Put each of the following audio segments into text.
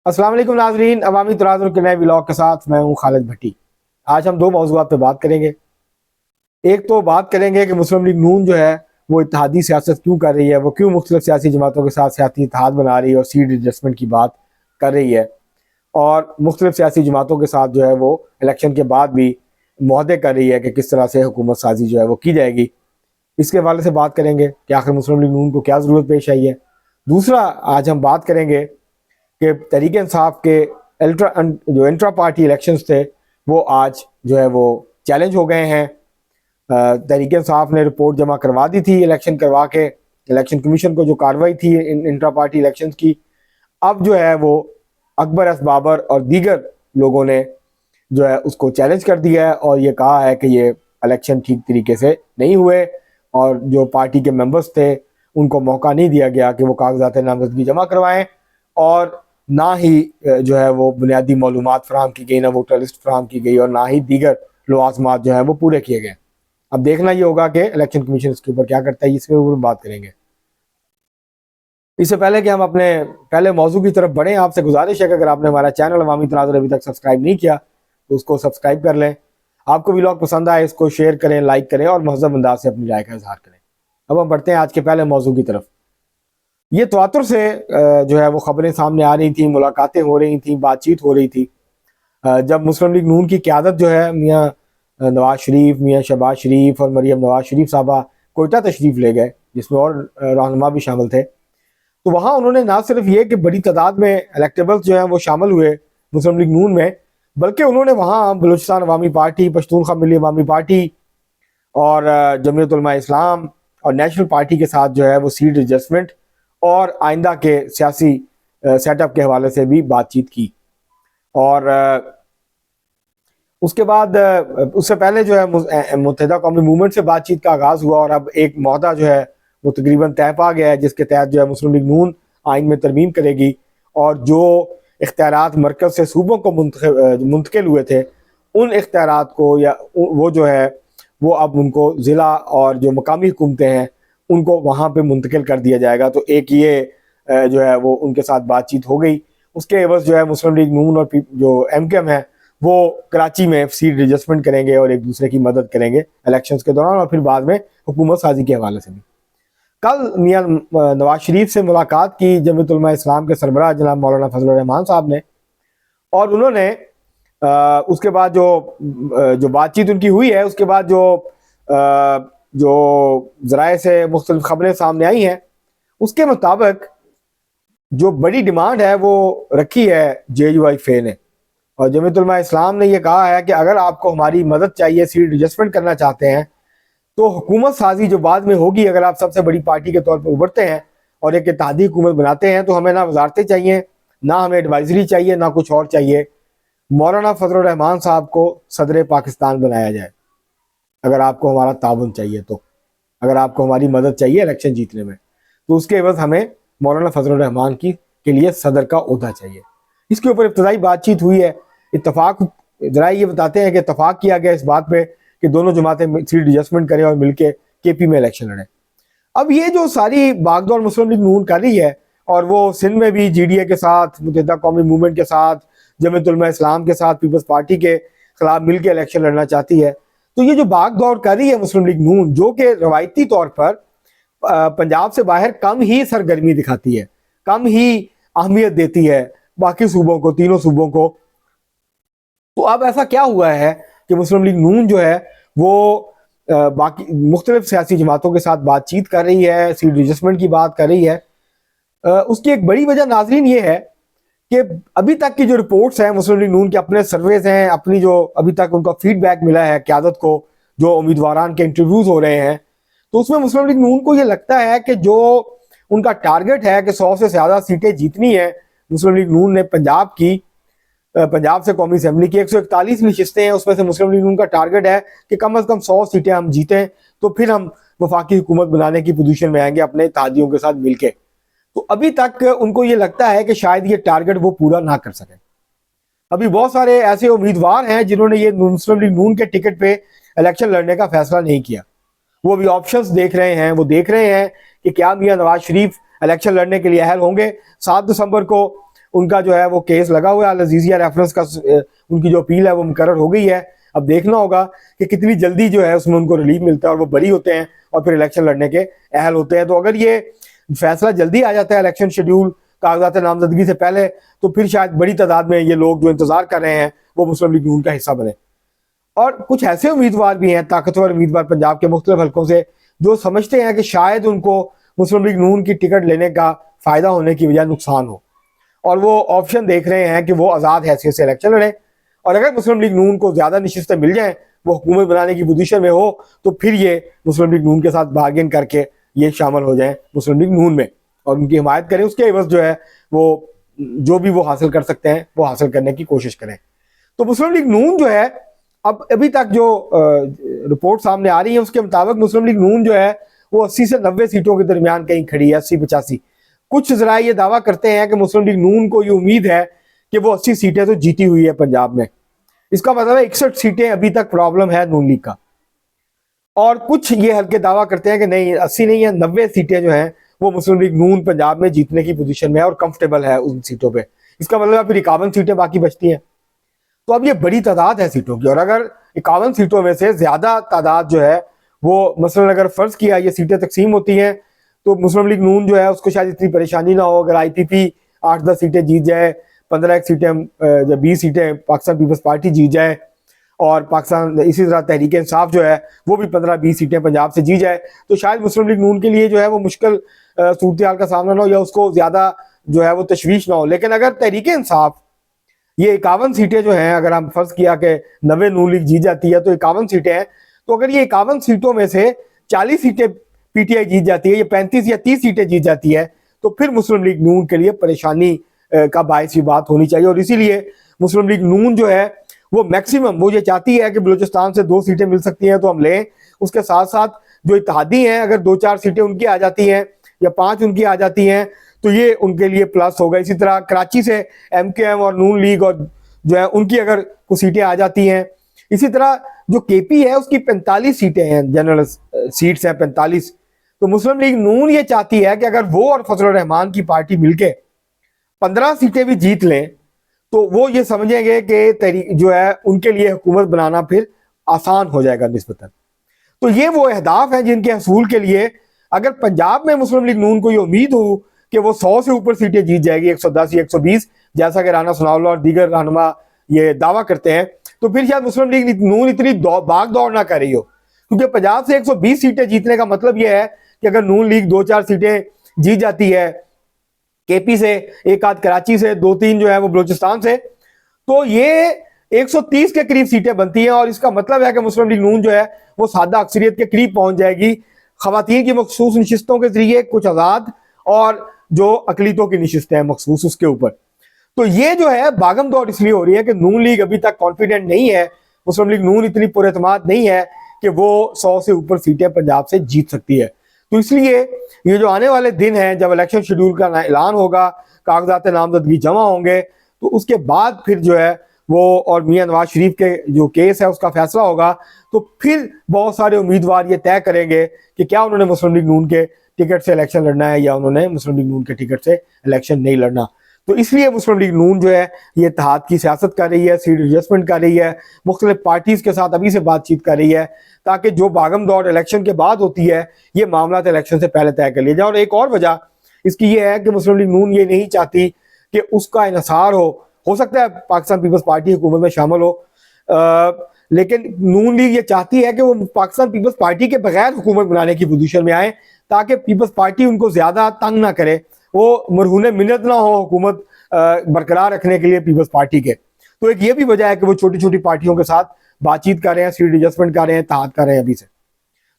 अस्सलाम वालेकुम नाजरीन, अवामी तराजुल के नए व्लॉग के साथ मैं हूं खालिद भट्टी। आज हम दो मौज़ूआत पे बात करेंगे। एक तो बात करेंगे कि मुस्लिम लीग नून जो है वो इत्तेहादी सियासत क्यों कर रही है, वो क्यों मुख्तलिफ सियासी जमातों के साथ सियासी इत्तेहाद बना रही है और सीट एडजस्टमेंट की बात कर रही है, और मुख्तलिफ सियासी जमातों के साथ जो है वो इलेक्शन के बाद भी मुआहदे कर रही है कि किस तरह से हुकूमत साजी जो है वो की जाएगी। इसके हवाले से बात करेंगे कि आखिर मुस्लिम लीग नून को क्या ज़रूरत पेश आई है। दूसरा, आज हम बात करेंगे कि तहरीक इंसाफ के इंट्रा पार्टी इलेक्शंस थे वो आज जो है वो चैलेंज हो गए हैं। तहरीक इंसाफ ने रिपोर्ट जमा करवा दी थी इलेक्शन करवा के, इलेक्शन कमीशन को जो कार्रवाई थी इंट्रा पार्टी इलेक्शंस की। अब जो है वो अकबर एस बाबर और दीगर लोगों ने जो है उसको चैलेंज कर दिया है और ये कहा है कि ये इलेक्शन ठीक तरीके से नहीं हुए और जो पार्टी के मेंबर्स थे उनको मौका नहीं दिया गया कि वो कागजात नामजदगी जमा करवाएं, और ना ही जो है वो बुनियादी मालूमात फराहम की गई, ना वोटर लिस्ट फराहम की गई और ना ही दीगर लवाजमात जो है वो पूरे किए गए। अब देखना ये होगा कि इलेक्शन कमीशन इसके ऊपर क्या करता है, इसके ऊपर बात करेंगे। इससे पहले कि हम अपने पहले मौजू की तरफ बढ़ें, आपसे गुजारिश है कि अगर आपने हमारा चैनल अवामी तनाज़ुर अभी तक सब्सक्राइब नहीं किया तो उसको सब्सक्राइब कर लें। आपको व्लॉग पसंद आए इसको शेयर करें, लाइक करें और महज़ब अंदाज से अपनी राय का इजहार करें। अब हम बढ़ते हैं आज के पहले मौजू की तरफ। ये तवातुर से जो है वो खबरें सामने आ रही थी, मुलाकातें हो रही थी, बातचीत हो रही थी। जब मुस्लिम लीग नून की क़यादत जो है मियाँ नवाज शरीफ, मियाँ शहबाज शरीफ और मरीम नवाज शरीफ साहबा कोयटा तशरीफ़ ले गए, जिसमें और रहनुमा भी शामिल थे, तो वहाँ उन्होंने ना सिर्फ ये कि बड़ी तादाद में इलेक्टेबल्स जो हैं वो शामिल हुए मुस्लिम लीग नून में, बल्कि उन्होंने वहाँ बलूचिस्तान अवामी पार्टी, पश्तूनख्वा मिली अवामी पार्टी और जमीयत उलमा इस्लाम और नेशनल पार्टी के साथ जो है वो सीट एडजस्टमेंट और आइंदा के सियासी सेटअप के हवाले से भी बातचीत की। और उसके बाद उससे पहले जो है मुत्तहिदा कौमी मूवमेंट से बातचीत का आगाज़ हुआ और अब एक मुआहदा जो है वो तकरीबन तय पा गया है, जिसके तहत जो है मुस्लिम लीग नून आइन में तरमीम करेगी और जो इख्तियारात मरकज़ से सूबों को मुंतकिल हुए थे उन इख्तियारात को या वो जो है वो अब उनको ज़िला और जो मकामी हुकूमतें हैं उनको वहाँ पे मुंतकिल कर दिया जाएगा। तो एक ये जो है वो उनके साथ बातचीत हो गई। उसके एवज़ जो है मुस्लिम लीग नून और जो MKM है वो कराची में सीट एडजस्टमेंट करेंगे और एक दूसरे की मदद करेंगे इलेक्शंस के दौरान और फिर बाद में हुकूमत साजी के हवाले से भी। कल मियाँ नवाज शरीफ से मुलाकात की जमीयत उलमा इस्लाम के सरबराह जनाब मौलाना फजलुर रहमान साहब ने, और उन्होंने उसके बाद जो बातचीत उनकी हुई है उसके बाद जो ज़राए से मुख्तलिफ खबरें सामने आई हैं उसके मुताबिक जो बड़ी डिमांड है वो रखी है JUIFA ने, और जमीयत उलमा इस्लाम ने यह कहा है कि अगर आपको हमारी मदद चाहिए, सीट एडजस्टमेंट करना चाहते हैं, तो हुकूमत साजी जो बाद में होगी, अगर आप सबसे बड़ी पार्टी के तौर पर उभरते हैं और एक इत्तेहादी हुकूमत बनाते हैं, तो हमें ना वजारतें चाहिए, ना हमें एडवाइजरी चाहिए, ना कुछ और चाहिए। मौलाना फजलुर रहमान साहब को सदर पाकिस्तान बनाया जाए अगर आपको हमारा ताउन चाहिए, तो अगर आपको हमारी मदद चाहिए इलेक्शन जीतने में, तो उसके एवज हमें मौलाना फजलुर रहमान की के लिए सदर का ओहदा चाहिए। इसके ऊपर इब्तदाई बातचीत हुई है। इत्तफाक जराए ये बताते हैं कि इत्तफाक किया गया इस बात पे कि दोनों जमातें सीट एडजस्टमेंट करें और मिलकर KP में इलेक्शन लड़ें। अब ये जो सारी बागदौड़ मुस्लिम लीग नून कर रही है और वो सिंध में भी GDA के साथ, मुत्तहिदा कौमी मूवमेंट के साथ, जमीयत उलमा इस्लाम के साथ, पीपल्स पार्टी के खिलाफ मिलकर इलेक्शन लड़ना चाहती है, तो ये जो भाग-दौड़ कर रही है मुस्लिम लीग नून, जो कि रवायती तौर पर पंजाब से बाहर कम ही सरगर्मी दिखाती है, कम ही अहमियत देती है बाकी सूबों को, तीनों सूबों को, तो अब ऐसा क्या हुआ है कि मुस्लिम लीग नून जो है वो बाकी मुख्तलिफ सियासी जमातों के साथ बातचीत कर रही है, सीट एडजस्टमेंट की बात कर रही है। उसकी एक बड़ी वजह नाजरीन ये है कि अभी तक की जो रिपोर्ट्स हैं मुस्लिम लीग नून के अपने सर्वेज हैं, अपनी जो अभी तक उनका फीडबैक मिला है क़यादत को, जो उम्मीदवारान के इंटरव्यूज हो रहे हैं, तो उसमें मुस्लिम लीग नून को ये लगता है कि जो उनका टारगेट है कि 100 से ज़्यादा सीटें जीतनी है मुस्लिम लीग नून ने पंजाब से कौमी असम्बली की 141 नशिस्तें हैं, उसमें से मुस्लिम लीग नून का टारगेट है कि कम अज़ कम 100 सीटें हम जीतें, तो फिर हम वफाकी हुकूमत बनाने की पोजीशन में आएंगे अपने इत्तेहादियों के साथ मिलके। तो अभी तक उनको ये लगता है कि शायद ये टारगेट वो पूरा ना कर सके। अभी बहुत सारे ऐसे उम्मीदवार हैं जिन्होंने ये मुस्लिम लीग नून के टिकट पे इलेक्शन लड़ने का फैसला नहीं किया। वो अभी ऑप्शंस देख रहे हैं, वो देख रहे हैं कि क्या मियाँ नवाज शरीफ इलेक्शन लड़ने के लिए अहल होंगे। 7 दिसंबर को उनका जो है वो केस लगा हुआ है, अल अजीजिया रेफरेंस का उनकी जो अपील है वो मुकर्रर हो गई है। अब देखना होगा कि कितनी जल्दी जो है उसमें उनको रिलीफ मिलता है और वो बरी होते हैं और फिर इलेक्शन लड़ने के अहल होते हैं। तो अगर ये फैसला जल्दी आ जाता है इलेक्शन शेड्यूल कागजात नामजदगी से पहले, तो फिर शायद बड़ी तादाद में ये लोग जो इंतजार कर रहे हैं वो मुस्लिम लीग नून का हिस्सा बने। और कुछ ऐसे उम्मीदवार भी हैं, ताकतवर उम्मीदवार पंजाब के मुख्तलिफ हलकों से, जो समझते हैं कि शायद उनको मुस्लिम लीग नून की टिकट लेने का फायदा होने की वजह नुकसान हो, और वो ऑप्शन देख रहे हैं कि वो आज़ाद हैसियत से इलेक्शन लड़े। और अगर मुस्लिम लीग नून को ज़्यादा नशिस्तें मिल जाएं, वो हुकूमत बनाने की पोजीशन में हो, तो फिर ये मुस्लिम लीग नून के साथ बार्गेन करके ये शामिल हो जाएं मुस्लिम लीग नून में और उनकी हिमायत करें। उसके एवज जो है वो जो भी वो हासिल कर सकते हैं वो हासिल करने की कोशिश करें। तो मुस्लिम लीग नून जो है, अब अभी तक जो रिपोर्ट सामने आ रही है उसके मुताबिक मुस्लिम लीग नून जो है वो 80 से 90 सीटों के दरमियान कहीं खड़ी है, 80-85। कुछ जरा ये दावा करते हैं कि मुस्लिम लीग नून को ये उम्मीद है कि वो 80 सीटें तो जीती हुई है पंजाब में। इसका मतलब है 61 सीटें अभी तक प्रॉब्लम है नून लीग का। और कुछ ये हल्के दावा करते हैं कि नहीं, 80 नहीं है, 90 सीटें जो हैं वो मुस्लिम लीग नून पंजाब में जीतने की पोजीशन में है और कंफर्टेबल है उन सीटों पे। इसका मतलब फिर 51 सीटें बाकी बचती हैं। तो अब ये बड़ी तादाद है सीटों की, और अगर 51 सीटों में से ज्यादा तादाद जो है वो, मसलन अगर फर्ज किया ये सीटें तकसीम होती हैं, तो मुस्लिम लीग नून जो है उसको शायद इतनी परेशानी ना हो अगर IPP 8-10 सीटें जीत जाए, 15 सीटें 20 सीटें पाकिस्तान पीपल्स पार्टी जीत जाए, और पाकिस्तान इसी तरह तहरीक इंसाफ जो है वो भी 15-20 सीटें पंजाब से जीत जाए, तो शायद मुस्लिम लीग नून के लिए जो है वो मुश्किल सूरत हाल का सामना ना हो या उसको ज्यादा जो है वो तशवीश ना हो। लेकिन अगर तहरीक इंसाफ ये 51 सीटें जो हैं, अगर हम फर्ज किया कि 90 नून लीग जीत जाती है तो 51 सीटें हैं, तो अगर ये 51 सीटों में से 40 सीटें PTI जीत जाती है, ये 35 या 30 सीटें जीत जाती है, तो फिर मुस्लिम लीग नून के लिए परेशानी का बायस भी बात होनी चाहिए। और इसीलिए मुस्लिम लीग नून जो है वो मैक्सिमम वो ये चाहती है कि बलूचिस्तान से 2 सीटें मिल सकती हैं तो हम लें। उसके साथ साथ जो इत्तेहादी हैं, अगर 2-4 सीटें उनकी आ जाती हैं या 5 उनकी आ जाती हैं तो ये उनके लिए प्लस होगा। इसी तरह कराची से MKM और नून लीग और जो है उनकी अगर कुछ सीटें आ जाती हैं। इसी तरह जो KP है उसकी 45 सीटें हैं, जनरल सीट्स हैं 45। तो मुस्लिम लीग नून ये चाहती है कि अगर वो और फजल रहमान की पार्टी मिलके 15 सीटें भी जीत लें तो वो ये समझेंगे कि जो है उनके लिए हुकूमत बनाना फिर आसान हो जाएगा निस्बतन। तो ये वो अहदाफ हैं जिनके हसूल के लिए अगर पंजाब में मुस्लिम लीग नून को ये उम्मीद हो कि वो 100 से ऊपर सीटें जीत जाएगी, 110 या 120, जैसा कि राना सनाउल्लाह और दीगर रहनुमा ये दावा करते हैं, तो फिर शायद मुस्लिम लीग नून इतनी भाग दौड़ ना कर रही हो। क्योंकि पंजाब से 120 सीटें जीतने का मतलब यह है कि अगर नून लीग 2-4 सीटें जीत जाती है, KP से 1-8 कराची से, 2-3 जो है वो बलूचिस्तान से, तो ये 130 के करीब सीटें बनती हैं। और इसका मतलब है कि मुस्लिम लीग नून जो है वो सादा अक्सरियत के करीब पहुंच जाएगी। खवातीन की मखसूस नशिस्तों के जरिए, कुछ आज़ाद और जो अकलीतों की नशिस्तें हैं मखसूस उसके ऊपर। तो ये जो है भागम दौड़ इसलिए हो रही है कि नून लीग अभी तक कॉन्फिडेंट नहीं है, मुस्लिम लीग नून इतनी पुरएतमाद नहीं है कि वो 100 से ऊपर सीटें पंजाब से जीत सकती है। तो इसलिए ये जो आने वाले दिन हैं जब इलेक्शन शेड्यूल का ऐलान होगा, कागजात नामजदगी जमा होंगे, तो उसके बाद फिर जो है वो और मियां नवाज शरीफ के जो केस है उसका फैसला होगा, तो फिर बहुत सारे उम्मीदवार ये तय करेंगे कि क्या उन्होंने मुस्लिम लीग नून के टिकट से इलेक्शन लड़ना है या उन्होंने मुस्लिम लीग नून के टिकट से इलेक्शन नहीं लड़ना। तो इसलिए मुस्लिम लीग नून जो है ये इत्तेहाद की सियासत कर रही है, सीट एडजस्टमेंट कर रही है, मुख्तलिफ पार्टीज के साथ अभी से बातचीत कर रही है, ताकि जो भागम दौड़ इलेक्शन के बाद होती है ये मामला इलेक्शन से पहले तय कर लिया जाए। और एक और वजह इसकी ये है कि मुस्लिम लीग नून ये नहीं चाहती कि उसका इन्हिसार हो सकता है पाकिस्तान पीपल्स पार्टी हुकूमत में शामिल हो, लेकिन नून लीग ये चाहती है कि वो पाकिस्तान पीपल्स पार्टी के बगैर हुकूमत बनाने की पोजीशन में आए, ताकि पीपल्स पार्टी उनको ज्यादा तंग ना करे, वो मरहूने मिन्नत ना हो हुकूमत बरकरार रखने के लिए पीपल्स पार्टी के। तो एक ये भी वजह है कि वो छोटी छोटी पार्टियों के साथ बातचीत कर रहे हैं, सीट एडजस्टमेंट कर रहे हैं, इत्तेहाद कर रहे हैं अभी से।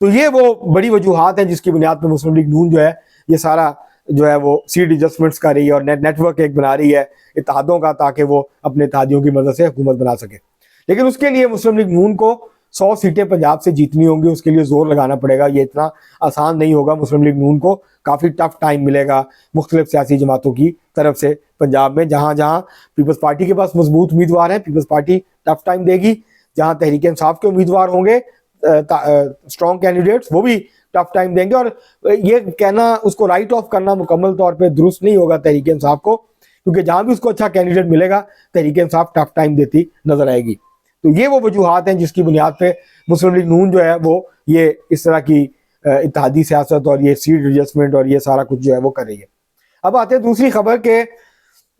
तो ये वो बड़ी वजूहात हैं जिसकी बुनियाद पर मुस्लिम लीग नून जो है ये सारा जो है वो सीट एडजस्टमेंट्स कर रही है और नेटवर्क एक बना रही है इत्तेहादों का, ताकि वो अपने इत्तेहादियों की मदद से हुकूमत बना सके। लेकिन उसके लिए मुस्लिम लीग नून को 100 सीटें पंजाब से जीतनी होंगी, उसके लिए जोर लगाना पड़ेगा। ये इतना आसान नहीं होगा। मुस्लिम लीग नून को काफ़ी टफ टाइम मिलेगा मुख्तलिफ सियासी जमातों की तरफ से पंजाब में। जहाँ जहाँ पीपल्स पार्टी के पास मजबूत उम्मीदवार हैं, पीपल्स पार्टी टफ टाइम देगी। जहाँ तहरीक इंसाफ के उम्मीदवार होंगे स्ट्रॉन्ग कैंडिडेट्स, वो भी टफ टाइम देंगे। और ये कहना, उसको राइट ऑफ करना मुकम्मल तौर पर दुरुस्त नहीं होगा तहरीक इंसाफ को, क्योंकि जहां भी उसको अच्छा कैंडिडेट मिलेगा तहरीक इंसाफ टफ टाइम देती नजर आएगी। तो ये वो वजूहात हैं जिसकी बुनियाद पे मुस्लिम लीग नून जो है वो ये इस तरह की इत्तेहादी सियासत और ये सीट एडजस्टमेंट और ये सारा कुछ जो है वो कर रही है। अब आते हैं दूसरी खबर के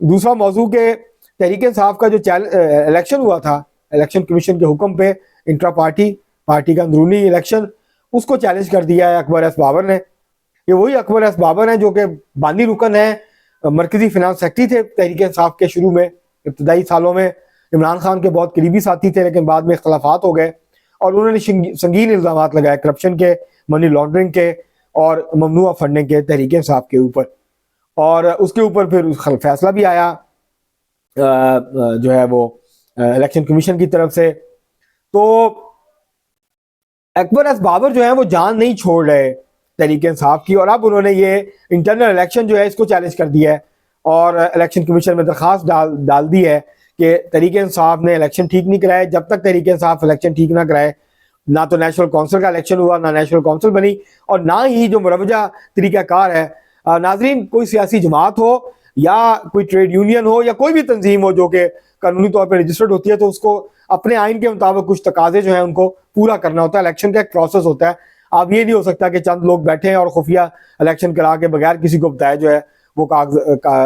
दूसरा मौजू के तहरीक इंसाफ का जो इलेक्शन हुआ था, इलेक्शन कमीशन के हुक्म पे इंट्रा पार्टी का अंदरूनी इलेक्शन, उसको चैलेंज कर दिया है अकबर एस बाबर ने। ये वही अकबर एस बाबर हैं जो कि बानी रुकन है, मरकजी फिनांस सेक्रेटरी थे तहरीक इंसाफ के शुरू में इब्तदाई सालों में, इमरान खान के बहुत करीबी साथी थे, लेकिन बाद में इख्तलाफात हो गए और उन्होंने संगीन इल्जाम लगाए करप्शन के, मनी लॉन्ड्रिंग के और ममनुआ फंडिंग के तहरीक इंसाफ के ऊपर। और उसके ऊपर फिर फैसला भी आया जो है वो इलेक्शन कमीशन की तरफ से। तो अकबर एस बाबर जो है वो जान नहीं छोड़ रहे तहरीक इंसाफ की, और अब उन्होंने ये इंटरनल इलेक्शन जो है इसको चैलेंज कर दिया है और इलेक्शन कमीशन में दरखास्त डाल दी है कि तहरीक इंसाफ ने इलेक्शन ठीक नहीं कराए। जब तक तहरीक इंसाफ इलेक्शन ठीक ना कराए, ना तो नेशनल काउंसिल का इलेक्शन हुआ, ना नेशनल काउंसिल बनी, और ना ही जो मुरवजा तरीक़ाकार है। नाजरीन, कोई सियासी जमात हो या कोई ट्रेड यूनियन हो या कोई भी तंजीम हो जो कि कानूनी तौर पर रजिस्टर्ड होती है, तो उसको अपने आइन के मुताबिक कुछ तकाजे जो है उनको पूरा करना होता है। इलेक्शन का एक प्रोसेस होता है। अब ये नहीं हो सकता कि चंद लोग बैठे हैं और खुफिया इलेक्शन करा के बगैर किसी को बताए जो है वो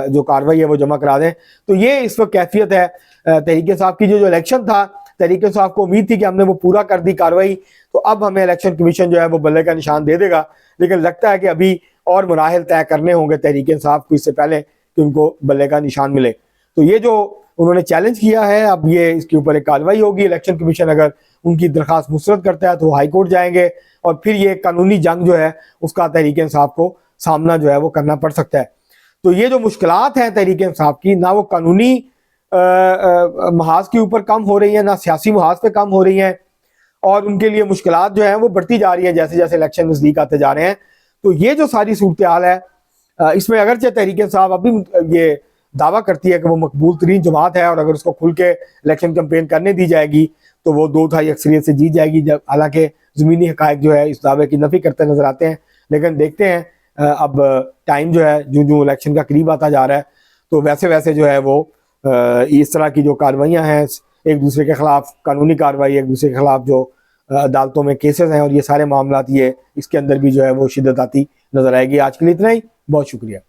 जो कार्रवाई है वो जमा करा दें। तो ये इस वक्त कैफियत है तहरीक इंसाफ की। जो इलेक्शन था, तहरीक इंसाफ को उम्मीद थी कि हमने वो पूरा कर दी कार्रवाई, तो अब हमें इलेक्शन कमीशन जो है वो बल्ले का निशान दे देगा, लेकिन लगता है कि अभी और मराहिल तय करने होंगे तहरीक इंसाफ को इससे पहले कि उनको बल्ले का निशान मिले। तो ये जो उन्होंने चैलेंज किया है, अब ये इसके ऊपर एक कार्रवाई होगी। इलेक्शन कमीशन अगर उनकी दरखास्त मुस्तरद करता है तो हाई कोर्ट जाएंगे और फिर ये कानूनी जंग जो है उसका तहरीक इंसाफ को सामना जो है वो करना पड़ सकता है। तो ये जो मुश्किलात हैं तहरीक इंसाफ की, ना वो कानूनी महाज के ऊपर कम हो रही है, ना सियासी महाज पे कम हो रही हैं, और उनके लिए मुश्किलात जो है वो बढ़ती जा रही है जैसे जैसे इलेक्शन नजदीक आते जा रहे हैं। तो ये जो सारी सूरत हाल है, इसमें अगरचे तहरीक इंसाफ अभी ये दावा करती है कि वो मकबूल तरीन जमात है और अगर उसको खुल के इलेक्शन कैंपेन करने दी जाएगी तो वो 2/3 अक्सरियत से जीत जाएगी, जब हालांकि ज़मीनी हक़ाइक़ जो है इस दावे की नफ़ी करते नजर आते हैं। लेकिन देखते हैं अब टाइम जो है जो जो इलेक्शन का करीब आता जा रहा है, तो वैसे वैसे जो है वो इस तरह की जो कार्रवाइयाँ हैं, एक दूसरे के खिलाफ कानूनी कार्रवाई, एक दूसरे के खिलाफ जो अदालतों में केसेस हैं और ये सारे मामला, ये इसके अंदर भी जो है वो शिद्दत आती नजर आएगी। आज के लिए इतना ही, बहुत शुक्रिया।